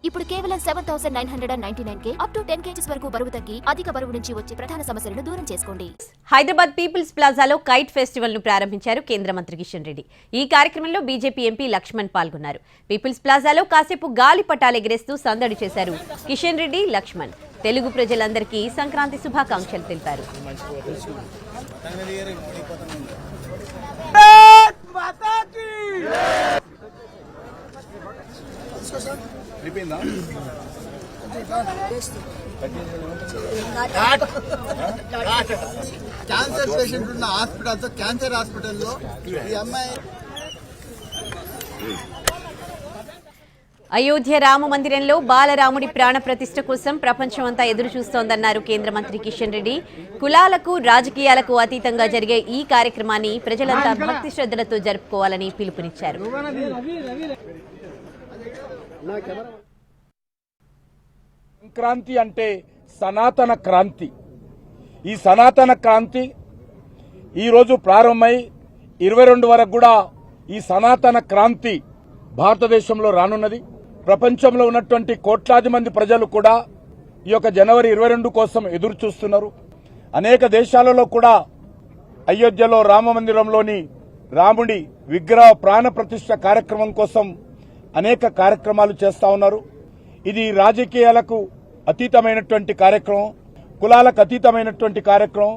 ఇప్పుడు కేవలం 7,999 up to 10 kgs వరకు బరువు తగ్గి అధిక బరువు నుంచి వచ్చే ప్రధాన సమస్యలను దూరం చేసుకోండి. హైదరాబాద్ పీపుల్స్ ప్లాజాలో కైట్ ఫెస్టివల్ ను ప్రారంభించారు కేంద్ర మంత్రి కిషన్ రెడ్డి. ఈ కార్యక్రమంలో బీజేపీ ఎంపీ లక్ష్మణ్ పాల్గొన్నారు. పీపుల్స్ ప్లాజాలో కాసేపు గాలిపటాలు ఎగిరేస్తూ సందడి చేశారు కిషన్ రెడ్డి, లక్ష్మణ్. తెలుగు ప్రజలందరికీ సంక్రాంతి శుభాకాంక్షలు తెలిపారు. క్యాన్సర్ పేషెంట్ ఉన్న హాస్పిటల్తో క్యాన్సర్ హాస్పిటల్లో ఈ అమ్మాయి అయోధ్య రామ మందిరంలో బాలరాముడి ప్రాణ ప్రతిష్ఠ కోసం ప్రపంచమంతా ఎదురు చూస్తోందన్నారు కేంద్ర మంత్రి కిషన్ రెడ్డి. కులాలకు, రాజకీయాలకు అతీతంగా జరిగే ఈ కార్యక్రమాన్ని ప్రజలంతా భక్తి శ్రద్ధలతో జరుపుకోవాలని పిలుపునిచ్చారు. సంక్రాంతి అంటే సనాతన క్రాంతి. ఈ సనాతన క్రాంతి ఈరోజు ప్రారంభమై 22 వరకు కూడా ఈ సనాతన క్రాంతి భారతదేశంలో రానున్నది. ప్రపంచంలో ఉన్నటువంటి కోట్లాది మంది ప్రజలు కూడా ఈ యొక్క జనవరి 22 కోసం ఎదురు చూస్తున్నారు. అనేక దేశాలలో కూడా అయోధ్యలో రామ మందిరంలోని రాముడి విగ్రహ ప్రాణ ప్రతిష్ఠ కార్యక్రమం కోసం అనేక కార్యక్రమాలు చేస్తా ఉన్నారు. ఇది రాజకీయాలకు అతీతమైనటువంటి కార్యక్రమం, కులాలకు అతీతమైనటువంటి కార్యక్రమం.